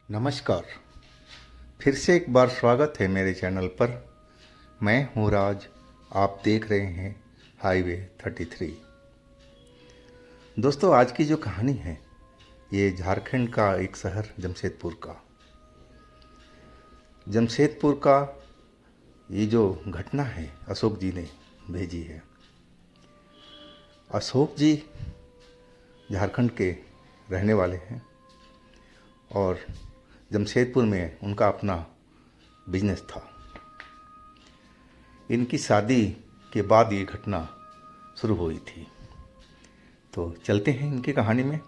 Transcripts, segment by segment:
नमस्कार। फिर से एक बार स्वागत है मेरे चैनल पर। मैं हूँ राज। आप देख रहे हैं हाईवे 33। दोस्तों, आज की जो कहानी है ये झारखंड का एक शहर जमशेदपुर का ये जो घटना है अशोक जी ने भेजी है। अशोक जी झारखंड के रहने वाले हैं और जमशेदपुर में उनका अपना बिजनेस था। इनकी शादी के बाद ये घटना शुरू हुई थी। तो चलते हैं इनकी कहानी में।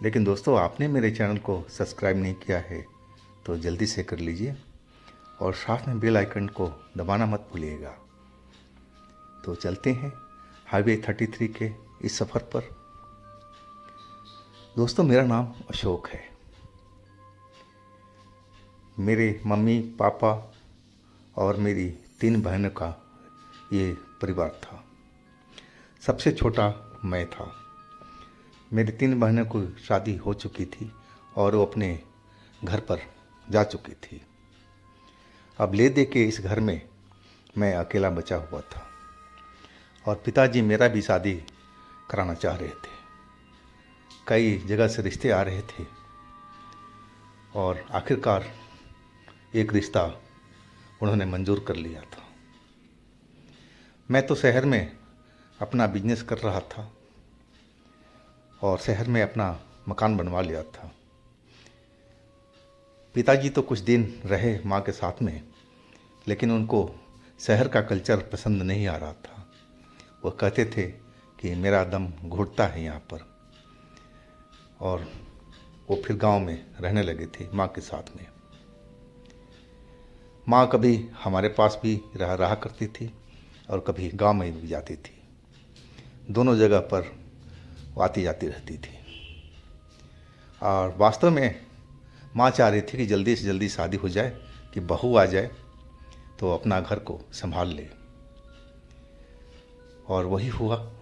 लेकिन दोस्तों, आपने मेरे चैनल को सब्सक्राइब नहीं किया है तो जल्दी से कर लीजिए और साथ में बेल आइकन को दबाना मत भूलिएगा। तो चलते हैं हाईवे 33 के इस सफ़र पर। दोस्तों, मेरा नाम अशोक है। मेरे मम्मी पापा और मेरी 3 बहनों का ये परिवार था। सबसे छोटा मैं था। मेरी 3 बहनों को शादी हो चुकी थी और वो अपने घर पर जा चुकी थी। अब ले दे के इस घर में मैं अकेला बचा हुआ था और पिताजी मेरा भी शादी कराना चाह रहे थे। कई जगह से रिश्ते आ रहे थे और आखिरकार एक रिश्ता उन्होंने मंजूर कर लिया था। मैं तो शहर में अपना बिजनेस कर रहा था और शहर में अपना मकान बनवा लिया था। पिताजी तो कुछ दिन रहे माँ के साथ में, लेकिन उनको शहर का कल्चर पसंद नहीं आ रहा था। वो कहते थे कि मेरा दम घुटता है यहाँ पर, और वो फिर गांव में रहने लगे थे माँ के साथ में। माँ कभी हमारे पास भी रहा करती थी और कभी गांव में भी जाती थी। दोनों जगह पर वो आती जाती रहती थी। और वास्तव में माँ चाह रही थी कि जल्दी से जल्दी शादी हो जाए, कि बहू आ जाए तो अपना घर को संभाल ले। और वही हुआ।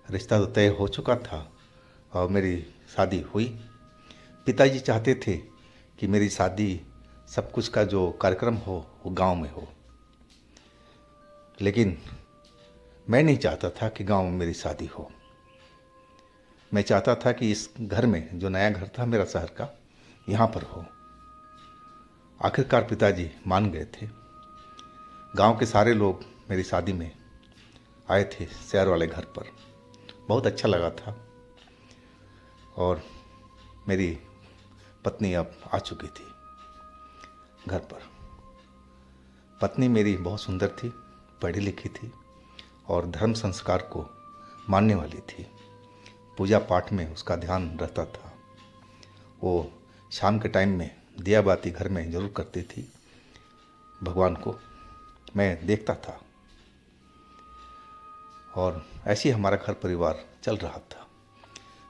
रिश्ता तो तय हो चुका था और मेरी शादी हुई। पिताजी चाहते थे कि मेरी शादी, सब कुछ का जो कार्यक्रम हो वो गांव में हो, लेकिन मैं नहीं चाहता था कि गांव में मेरी शादी हो। मैं चाहता था कि इस घर में, जो नया घर था मेरा शहर का, यहाँ पर हो। आखिरकार पिताजी मान गए थे। गांव के सारे लोग मेरी शादी में आए थे शहर वाले घर पर। बहुत अच्छा लगा था। और मेरी पत्नी अब आ चुकी थी घर पर। पत्नी मेरी बहुत सुंदर थी, पढ़ी लिखी थी और धर्म संस्कार को मानने वाली थी। पूजा पाठ में उसका ध्यान रहता था। वो शाम के टाइम में दिया बाती घर में जरूर करती थी। भगवान को मैं देखता था और ऐसे ही हमारा घर परिवार चल रहा था।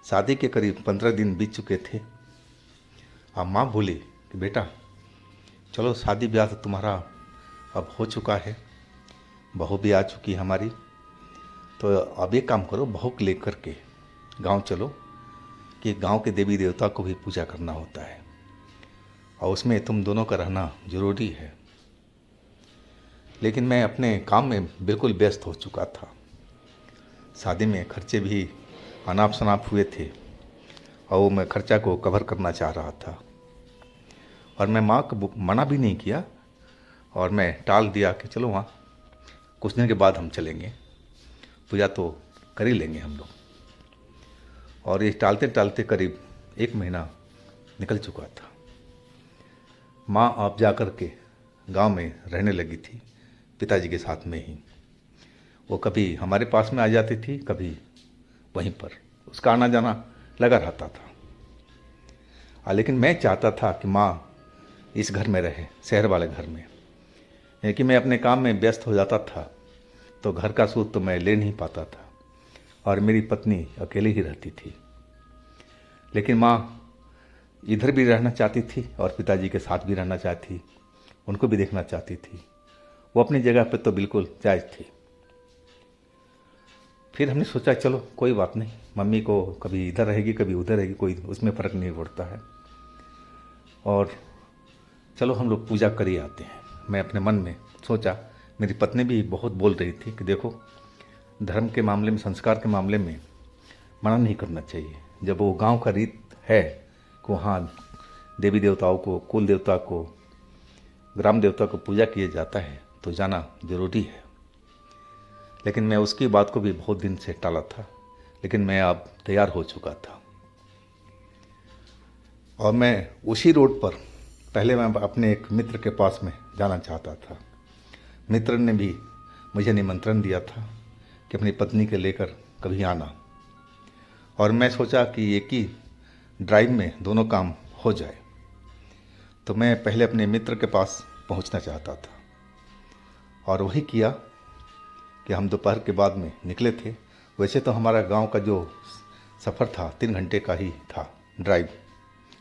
शादी के करीब 15 दिन बीत चुके थे। अब माँ बोली कि बेटा चलो, शादी ब्याह तो तुम्हारा अब हो चुका है, बहू भी आ चुकी है हमारी, तो अब एक काम करो, बहू को लेकर के गांव चलो, कि गांव के देवी देवता को भी पूजा करना होता है और उसमें तुम दोनों का रहना जरूरी है। लेकिन मैं अपने काम में बिल्कुल व्यस्त हो चुका था। शादी में खर्चे भी अनाप शनाप हुए थे और वो मैं खर्चा को कवर करना चाह रहा था। और मैं माँ को मना भी नहीं किया और मैं टाल दिया कि चलो वहाँ कुछ दिन के बाद हम चलेंगे, पूजा तो कर ही लेंगे हम लोग। और ये टालते टालते करीब 1 महीना निकल चुका था। माँ आप जा कर के गाँव में रहने लगी थी पिताजी के साथ में ही। वो कभी हमारे पास में आ जाती थी, कभी वहीं पर उसका आना जाना लगा रहता था। लेकिन मैं चाहता था कि माँ इस घर में रहे, शहर वाले घर में। लेकिन मैं अपने काम में व्यस्त हो जाता था तो घर का सूद तो मैं ले नहीं पाता था और मेरी पत्नी अकेली ही रहती थी। लेकिन माँ इधर भी रहना चाहती थी और पिताजी के साथ भी रहना चाहती, उनको भी देखना चाहती थी। वो अपनी जगह पर तो बिल्कुल जायज़ थी। फिर हमने सोचा चलो कोई बात नहीं, मम्मी को कभी इधर रहेगी कभी उधर रहेगी, कोई उसमें फ़र्क नहीं पड़ता है। और चलो हम लोग पूजा कर ही आते हैं। मैं अपने मन में सोचा, मेरी पत्नी भी बहुत बोल रही थी कि देखो, धर्म के मामले में, संस्कार के मामले में मना नहीं करना चाहिए। जब वो गांव का रीत है कि वहाँ देवी देवताओं को, कुल देवता को, ग्राम देवता को पूजा किया जाता है तो जाना जरूरी है। लेकिन मैं उसकी बात को भी बहुत दिन से टाला था, लेकिन मैं अब तैयार हो चुका था। और मैं उसी रोड पर, पहले मैं अपने एक मित्र के पास में जाना चाहता था। मित्र ने भी मुझे निमंत्रण दिया था कि अपनी पत्नी के लेकर कभी आना, और मैं सोचा कि एक ही ड्राइव में दोनों काम हो जाए। तो मैं पहले अपने मित्र के पास पहुंचना चाहता था, और वही किया कि हम दोपहर के बाद में निकले थे। वैसे तो हमारा गांव का जो सफ़र था 3 घंटे का ही था, ड्राइव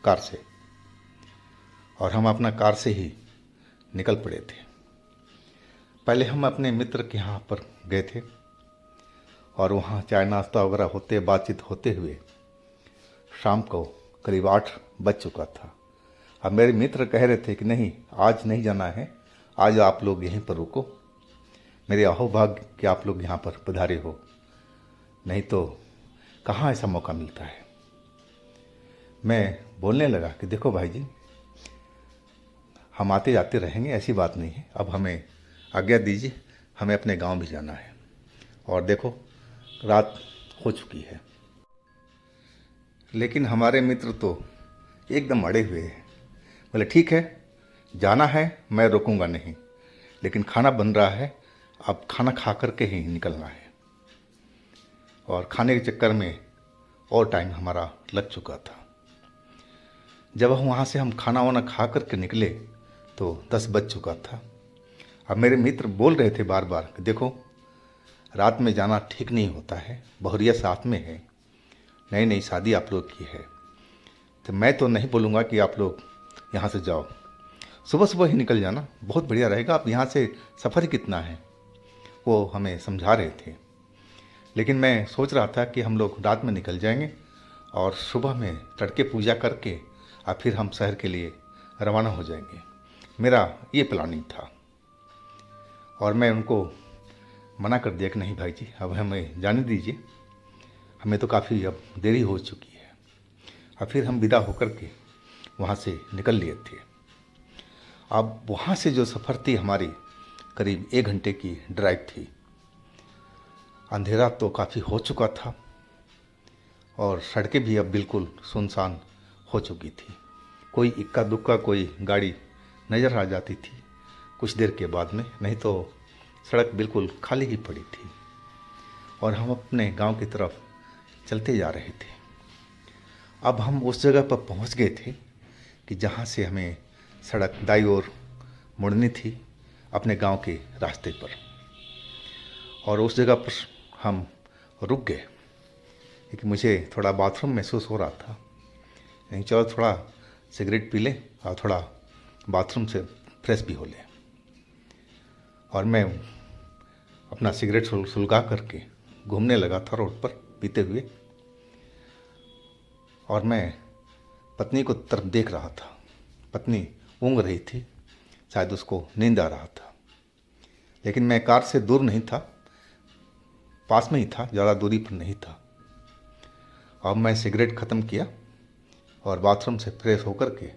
कार से, और हम अपना कार से ही निकल पड़े थे। पहले हम अपने मित्र के यहाँ पर गए थे, और वहाँ चाय नाश्ता वगैरह होते, बातचीत होते हुए शाम को करीब 8 बज चुका था। अब मेरे मित्र कह रहे थे कि नहीं, आज नहीं जाना है, आज आप लोग यहीं पर रुको। मेरे अहोभाग्य कि आप लोग यहाँ पर पधारे हो, नहीं तो कहाँ ऐसा मौका मिलता है। मैं बोलने लगा कि देखो भाई जी, हम आते जाते रहेंगे, ऐसी बात नहीं है। अब हमें आज्ञा दीजिए, हमें अपने गांव भी जाना है, और देखो रात हो चुकी है। लेकिन हमारे मित्र तो एकदम अड़े हुए हैं। बोले ठीक है, जाना है, मैं रोकूंगा नहीं, लेकिन खाना बन रहा है, अब खाना खा करके ही निकलना है। और खाने के चक्कर में और टाइम हमारा लग चुका था। जब वहाँ से हम खाना वाना खा करके निकले तो 10 बज चुका था। अब मेरे मित्र बोल रहे थे बार बार कि देखो, रात में जाना ठीक नहीं होता है, बहुरिया साथ में है, नई नई शादी आप लोग की है, तो मैं तो नहीं बोलूँगा कि आप लोग यहाँ से जाओ, सुबह सुबह ही निकल जाना, बहुत बढ़िया रहेगा। आप यहाँ से सफ़र ही कितना है, वो हमें समझा रहे थे। लेकिन मैं सोच रहा था कि हम लोग रात में निकल जाएंगे और सुबह में तड़के पूजा करके और फिर हम शहर के लिए रवाना हो जाएंगे। मेरा ये प्लानिंग था, और मैं उनको मना कर दिया कि नहीं भाई जी, अब हमें जाने दीजिए, हमें तो काफ़ी अब देरी हो चुकी है। और फिर हम विदा होकर के वहाँ से निकल लिए थे। अब वहाँ से जो सफ़र थी हमारी, करीब 1 घंटे की ड्राइव थी। अंधेरा तो काफ़ी हो चुका था, और सड़कें भी अब बिल्कुल सुनसान हो चुकी थी। कोई इक्का दुक्का कोई गाड़ी नज़र आ जाती थी कुछ देर के बाद में, नहीं तो सड़क बिल्कुल खाली ही पड़ी थी। और हम अपने गांव की तरफ चलते जा रहे थे। अब हम उस जगह पर पहुंच गए थे कि जहां से हमें सड़क दाईं ओर मुड़नी थी, अपने गांव के रास्ते पर। और उस जगह पर हम रुक गए क्योंकि मुझे थोड़ा बाथरूम महसूस हो रहा था। नहीं, चलो थोड़ा सिगरेट पी लें और थोड़ा बाथरूम से फ्रेश भी हो लें। और मैं अपना सिगरेट सुलगा करके घूमने लगा था रोड पर पीते हुए, और मैं पत्नी को तरफ देख रहा था। पत्नी ऊँग रही थी, शायद उसको नींद आ रहा था। लेकिन मैं कार से दूर नहीं था, पास में ही था, ज़्यादा दूरी पर नहीं था। अब मैं सिगरेट ख़त्म किया और बाथरूम से फ्रेश होकर के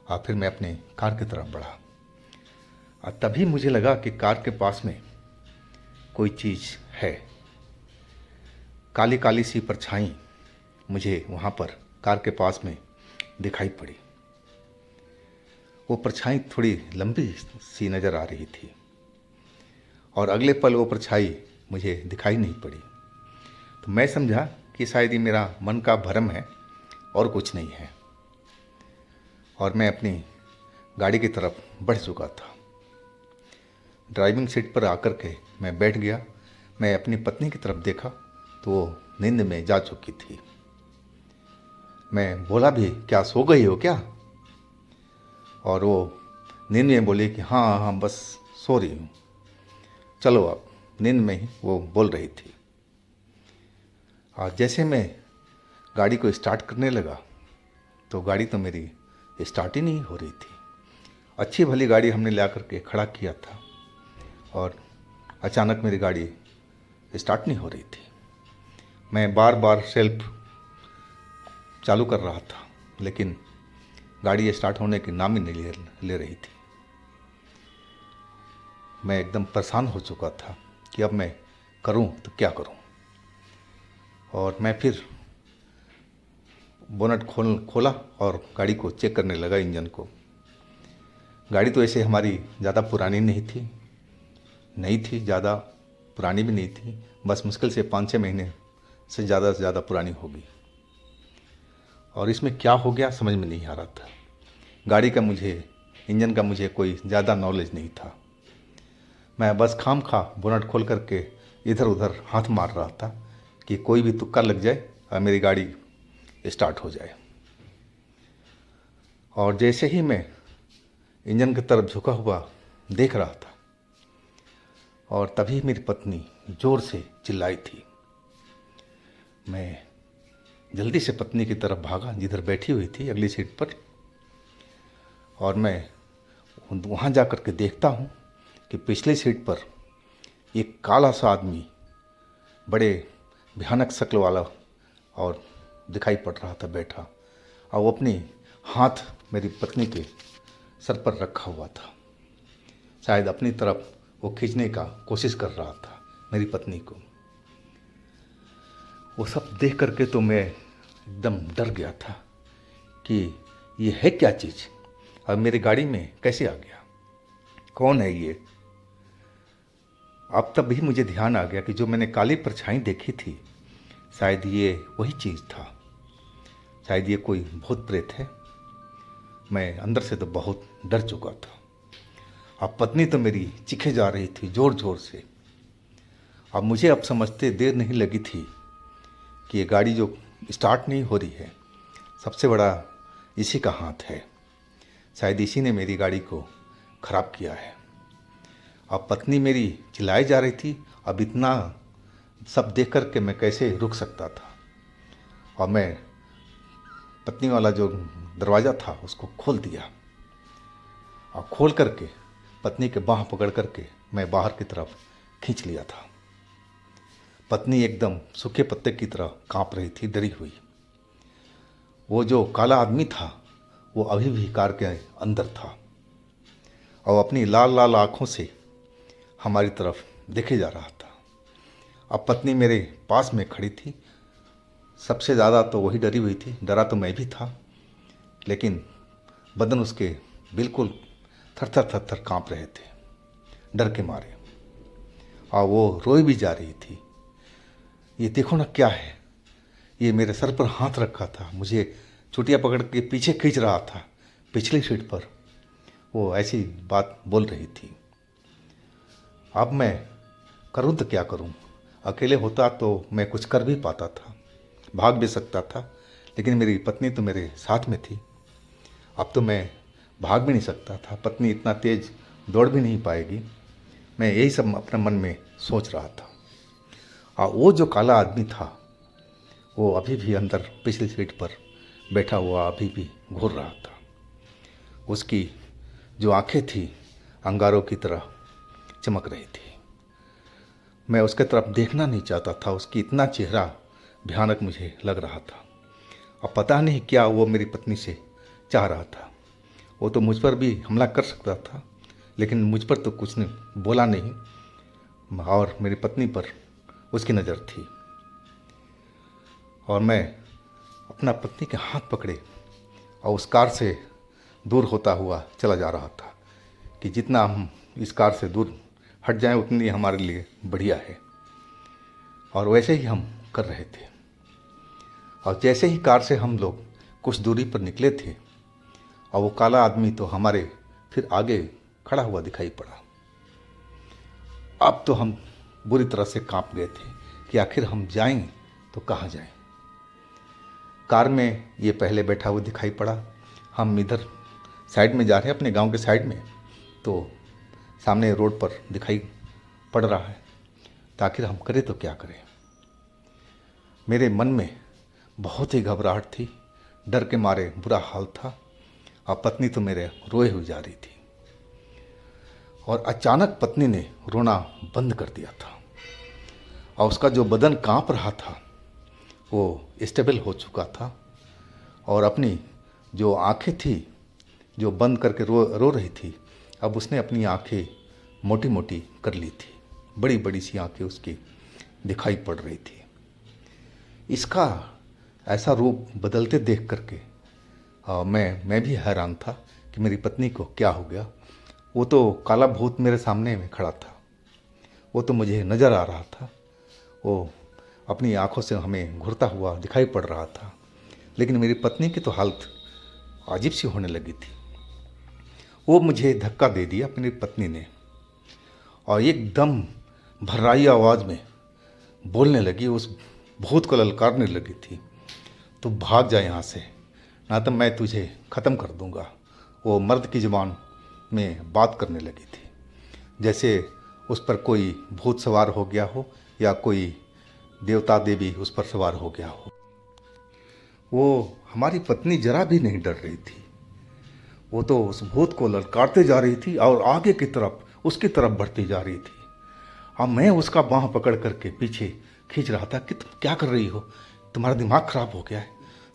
और फिर मैं अपने कार की तरफ बढ़ा। और तभी मुझे लगा कि कार के पास में कोई चीज़ है। काली काली सी परछाई मुझे वहाँ पर कार के पास में दिखाई पड़ी। वो परछाई थोड़ी लंबी सी नज़र आ रही थी, और अगले पल वो परछाई मुझे दिखाई नहीं पड़ी। तो मैं समझा कि शायद ये मेरा मन का भ्रम है और कुछ नहीं है, और मैं अपनी गाड़ी की तरफ बढ़ चुका था। ड्राइविंग सीट पर आकर के मैं बैठ गया। मैं अपनी पत्नी की तरफ देखा तो वो नींद में जा चुकी थी। मैं बोला भी, क्या सो गई हो क्या? और वो नींद में बोली कि हाँ हाँ बस सो रही हूँ। चलो अब, नींद में ही वो बोल रही थी। और जैसे मैं गाड़ी को स्टार्ट करने लगा तो गाड़ी तो मेरी स्टार्ट ही नहीं हो रही थी। अच्छी भली गाड़ी हमने ला करके खड़ा किया था और अचानक मेरी गाड़ी स्टार्ट नहीं हो रही थी। मैं बार बार सेल्फ चालू कर रहा था लेकिन गाड़ी स्टार्ट होने की नाम ही नहीं ले रही थी। मैं एकदम परेशान हो चुका था कि अब मैं करूं तो क्या करूं। और मैं फिर बोनट खोला और गाड़ी को चेक करने लगा, इंजन को। गाड़ी तो ऐसे हमारी ज़्यादा पुरानी नहीं थी, ज़्यादा पुरानी भी नहीं थी, बस मुश्किल से 5-6 महीने से ज़्यादा पुरानी होगी। और इसमें क्या हो गया समझ में नहीं आ रहा था। गाड़ी का इंजन का मुझे कोई ज़्यादा नॉलेज नहीं था। मैं बस खामखा बोनट खोल करके इधर उधर हाथ मार रहा था कि कोई भी तुक्का लग जाए और मेरी गाड़ी स्टार्ट हो जाए। और जैसे ही मैं इंजन की तरफ झुका हुआ देख रहा था और तभी मेरी पत्नी ज़ोर से चिल्लाई थी। मैं जल्दी से पत्नी की तरफ भागा जिधर बैठी हुई थी अगली सीट पर, और मैं वहाँ जा कर के देखता हूँ कि पिछली सीट पर एक काला सा आदमी, बड़े भयानक शक्ल वाला, और दिखाई पड़ रहा था बैठा, और वो अपनी हाथ मेरी पत्नी के सर पर रखा हुआ था। शायद अपनी तरफ वो खींचने का कोशिश कर रहा था मेरी पत्नी को। वो सब देख करके तो मैं एकदम डर गया था कि ये है क्या चीज़, अब मेरी गाड़ी में कैसे आ गया, कौन है ये। अब तब भी मुझे ध्यान आ गया कि जो मैंने काली परछाई देखी थी शायद ये वही चीज़ था, शायद ये कोई भूत प्रेत है। मैं अंदर से तो बहुत डर चुका था। अब पत्नी तो मेरी चीखे जा रही थी ज़ोर ज़ोर से। अब मुझे अब समझते देर नहीं लगी थी कि ये गाड़ी जो स्टार्ट नहीं हो रही है, सबसे बड़ा इसी का हाथ है। शायद इसी ने मेरी गाड़ी को ख़राब किया है। अब पत्नी मेरी चिल्लाई जा रही थी। अब इतना सब देख कर के मैं कैसे रुक सकता था। और मैं पत्नी वाला जो दरवाज़ा था उसको खोल दिया, और खोल करके पत्नी के बाँह पकड़ करके मैं बाहर की तरफ खींच लिया था। पत्नी एकदम सूखे पत्ते की तरह काँप रही थी, डरी हुई। वो जो काला आदमी था वो अभी भी कार के अंदर था और अपनी लाल लाल आँखों से हमारी तरफ देखे जा रहा था। अब पत्नी मेरे पास में खड़ी थी। सबसे ज़्यादा तो वही डरी हुई थी, डरा तो मैं भी था, लेकिन बदन उसके बिल्कुल थर-थर काँप रहे थे डर के मारे, और वो रोई भी जा रही थी। ये देखो ना क्या है, ये मेरे सर पर हाथ रखा था, मुझे चुटिया पकड़ के पीछे खींच रहा था पिछली सीट पर। वो ऐसी बात बोल रही थी। अब मैं करूं तो क्या करूं। अकेले होता तो मैं कुछ कर भी पाता था, भाग भी सकता था, लेकिन मेरी पत्नी तो मेरे साथ में थी। अब तो मैं भाग भी नहीं सकता था, पत्नी इतना तेज़ दौड़ भी नहीं पाएगी। मैं यही सब अपने मन में सोच रहा था। और वो जो काला आदमी था वो अभी भी अंदर पिछली सीट पर बैठा हुआ अभी भी घूर रहा था। उसकी जो आंखें थी अंगारों की तरह चमक रही थी। मैं उसके तरफ देखना नहीं चाहता था, उसकी इतना चेहरा भयानक मुझे लग रहा था। और पता नहीं क्या वो मेरी पत्नी से चाह रहा था। वो तो मुझ पर भी हमला कर सकता था, लेकिन मुझ पर तो कुछ नहीं बोला नहीं, और मेरी पत्नी पर उसकी नज़र थी। और मैं अपना पत्नी के हाथ पकड़े और उस कार से दूर होता हुआ चला जा रहा था कि जितना हम इस कार से दूर हट जाएं उतनी हमारे लिए बढ़िया है। और वैसे ही हम कर रहे थे। और जैसे ही कार से हम लोग कुछ दूरी पर निकले थे और वो काला आदमी तो हमारे फिर आगे खड़ा हुआ दिखाई पड़ा। अब तो हम बुरी तरह से कांप गए थे कि आखिर हम जाएं तो कहाँ जाएं। कार में ये पहले बैठा हुआ दिखाई पड़ा। हम इधर साइड में जा रहे हैं, अपने गांव के साइड में, तो सामने रोड पर दिखाई पड़ रहा है। तो आखिर हम करें तो क्या करें। मेरे मन में बहुत ही घबराहट थी, डर के मारे बुरा हाल था। और पत्नी तो मेरे रोए हुए जा रही थी। और अचानक पत्नी ने रोना बंद कर दिया था और उसका जो बदन कांप रहा था वो स्टेबल हो चुका था। और अपनी जो आंखें थी जो बंद करके रो रही थी, अब उसने अपनी आंखें मोटी मोटी कर ली थी। बड़ी बड़ी सी आंखें उसकी दिखाई पड़ रही थी। इसका ऐसा रूप बदलते देख करके मैं भी हैरान था कि मेरी पत्नी को क्या हो गया। वो तो काला भूत मेरे सामने में खड़ा था, वो तो मुझे नज़र आ रहा था, वो अपनी आंखों से हमें घूरता हुआ दिखाई पड़ रहा था। लेकिन मेरी पत्नी की तो हालत अजीब सी होने लगी थी। वो मुझे धक्का दे दिया मेरी पत्नी ने और एकदम भर्राई आवाज़ में बोलने लगी, उस भूत को ललकारने लगी थी, तू भाग जा यहाँ से, ना तो मैं तुझे ख़त्म कर दूँगा। वो मर्द की ज़ुबान में बात करने लगी थी, जैसे उस पर कोई भूत सवार हो गया हो या कोई देवता देवी उस पर सवार हो गया हो। वो हमारी पत्नी जरा भी नहीं डर रही थी, वो तो उस भूत को ललकारते जा रही थी और आगे की तरफ उसकी तरफ बढ़ती जा रही थी। अब मैं उसका बाँह पकड़ करके पीछे खींच रहा था कि तुम क्या कर रही हो, तुम्हारा दिमाग खराब हो गया है,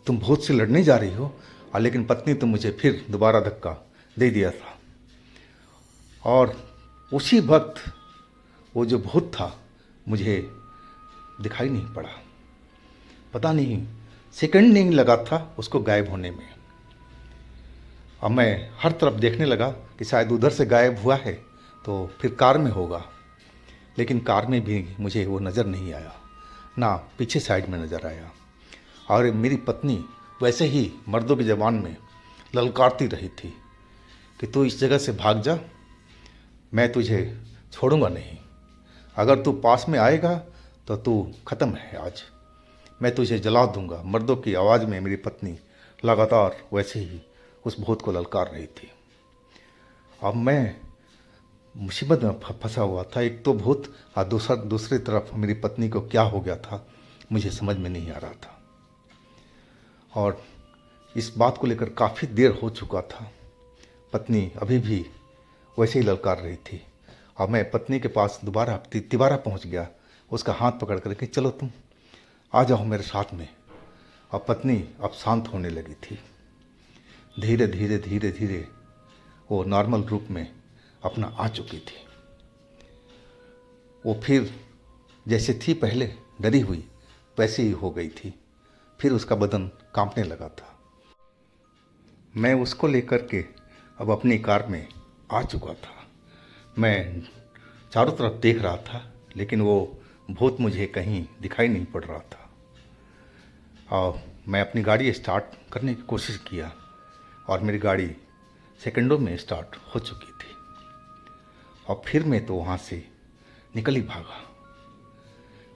तुम भूत से लड़ने जा रही हो। लेकिन पत्नी तो मुझे फिर दोबारा धक्का दे दिया था और उसी वक्त वो जो भूत था मुझे दिखाई नहीं पड़ा। पता नहीं सेकंड नहीं लगा था उसको गायब होने में। अब मैं हर तरफ देखने लगा कि शायद उधर से गायब हुआ है तो फिर कार में होगा, लेकिन कार में भी मुझे वो नज़र नहीं आया, ना पीछे साइड में नज़र आया। और मेरी पत्नी वैसे ही मर्दों की ज़बान में ललकारती रही थी कि तू इस जगह से भाग जा, मैं तुझे छोड़ूंगा नहीं, अगर तू पास में आएगा तो तू ख़त्म है, आज मैं तुझे जला दूंगा। मर्दों की आवाज़ में मेरी पत्नी लगातार वैसे ही उस भूत को ललकार रही थी। अब मैं मुसीबत में फंसा हुआ था, एक तो भूत और दूसरी तरफ मेरी पत्नी को क्या हो गया था मुझे समझ में नहीं आ रहा था। और इस बात को लेकर काफ़ी देर हो चुका था, पत्नी अभी भी वैसे ही ललकार रही थी। और मैं पत्नी के पास दोबारा तिबारा पहुंच गया, उसका हाथ पकड़ कर के चलो तुम आ जाओ मेरे साथ में। और पत्नी अब शांत होने लगी थी, धीरे धीरे धीरे धीरे वो नॉर्मल रूप में अपना आ चुकी थी। वो फिर जैसे थी पहले डरी हुई वैसे ही हो गई थी, फिर उसका बदन कांपने लगा था। मैं उसको लेकर के अब अपनी कार में आ चुका था। मैं चारों तरफ देख रहा था लेकिन वो भूत मुझे कहीं दिखाई नहीं पड़ रहा था। और मैं अपनी गाड़ी स्टार्ट करने की कोशिश किया और मेरी गाड़ी सेकंडों में स्टार्ट हो चुकी थी। और फिर मैं तो वहाँ से निकल ही भागा।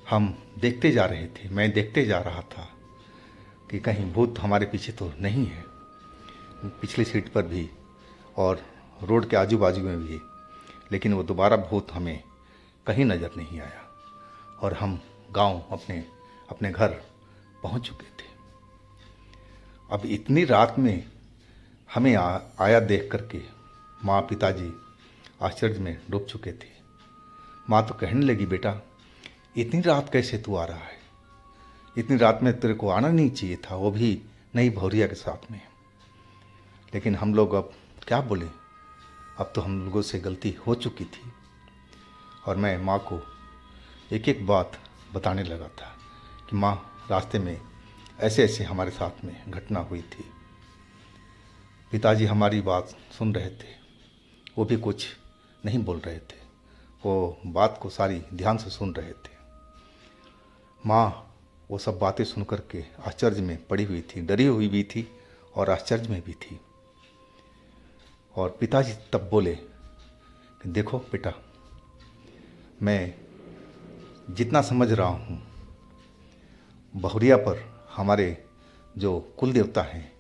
हम देखते जा रहे थे, मैं देखते जा रहा था कि कहीं भूत हमारे पीछे तो नहीं है, पिछली सीट पर भी और रोड के आजू बाजू में भी, लेकिन वो दोबारा भूत हमें कहीं नज़र नहीं आया। और हम गांव अपने घर पहुंच चुके थे। अब इतनी रात में हमें आया देख करके माँ पिताजी आश्चर्य में डूब चुके थे। माँ तो कहने लगी, बेटा इतनी रात कैसे तू आ रहा है, इतनी रात में तेरे को आना नहीं चाहिए था, वो भी नई भौरिया के साथ में। लेकिन हम लोग अब क्या बोले, अब तो हम लोगों से गलती हो चुकी थी। और मैं माँ को एक एक बात बताने लगा था कि माँ रास्ते में ऐसे ऐसे हमारे साथ में घटना हुई थी। पिताजी हमारी बात सुन रहे थे, वो भी कुछ नहीं बोल रहे थे, वो बात को सारी ध्यान से सुन रहे थे। माँ वो सब बातें सुन कर के आश्चर्य में पड़ी हुई थी, डरी हुई भी थी और आश्चर्य में भी थी। और पिताजी तब बोले कि देखो बेटा, मैं जितना समझ रहा हूँ बहुरिया पर हमारे जो कुल देवता हैं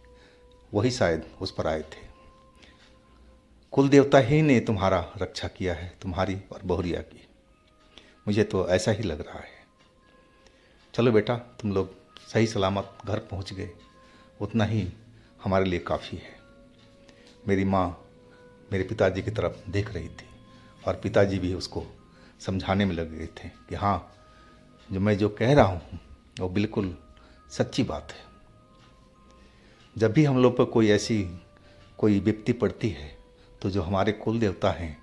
वही शायद उस पर आए थे। कुल देवता ही ने तुम्हारा रक्षा किया है, तुम्हारी और बहुरिया की। मुझे तो ऐसा ही लग रहा है। चलो बेटा, तुम लोग सही सलामत घर पहुँच गए, उतना ही हमारे लिए काफ़ी है। मेरी माँ मेरे पिताजी की तरफ देख रही थी और पिताजी भी उसको समझाने में लग गए थे कि हाँ, जो कह रहा हूँ वो बिल्कुल सच्ची बात है। जब भी हम लोग पर कोई विपत्ति पड़ती है तो जो हमारे कुल देवता हैं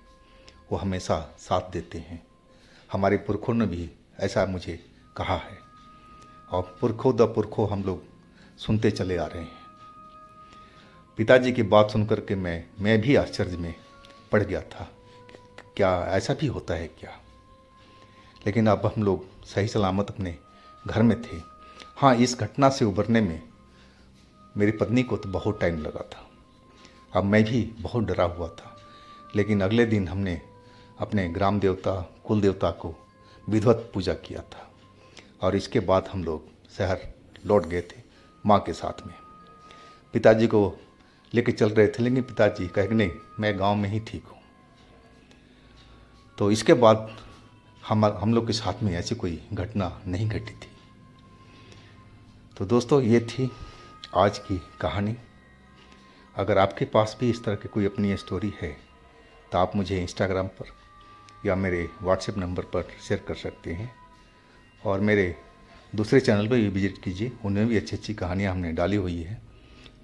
वो हमेशा साथ देते हैं। हमारे पुरखों ने भी ऐसा मुझे कहा है और पुरखों द पुरखों हम लोग सुनते चले आ रहे हैं। पिताजी की बात सुनकर के मैं भी आश्चर्य में पड़ गया था, क्या ऐसा भी होता है क्या। लेकिन अब हम लोग सही सलामत अपने घर में थे। हाँ, इस घटना से उबरने में मेरी पत्नी को तो बहुत टाइम लगा था। अब मैं भी बहुत डरा हुआ था, लेकिन अगले दिन हमने अपने ग्राम देवता कुल देवता को विधिवत पूजा किया था और इसके बाद हम लोग शहर लौट गए थे माँ के साथ में। पिताजी को लेके चल रहे थे, लेकिन पिताजी कहे कि नहीं, मैं गांव में ही ठीक हूँ। तो इसके बाद हम लोग के साथ में ऐसी कोई घटना नहीं घटी थी। तो दोस्तों, ये थी आज की कहानी। अगर आपके पास भी इस तरह की कोई अपनी स्टोरी है तो आप मुझे इंस्टाग्राम पर या मेरे व्हाट्सएप नंबर पर शेयर कर सकते हैं और मेरे दूसरे चैनल पर भी विजिट कीजिए। उनमें भी अच्छी अच्छी कहानियाँ हमने डाली हुई है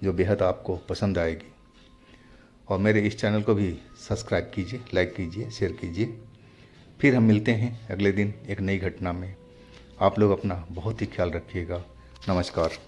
जो बेहद आपको पसंद आएगी। और मेरे इस चैनल को भी सब्सक्राइब कीजिए, लाइक कीजिए, शेयर कीजिए। फिर हम मिलते हैं अगले दिन एक नई घटना में। आप लोग अपना बहुत ही ख्याल रखिएगा। नमस्कार।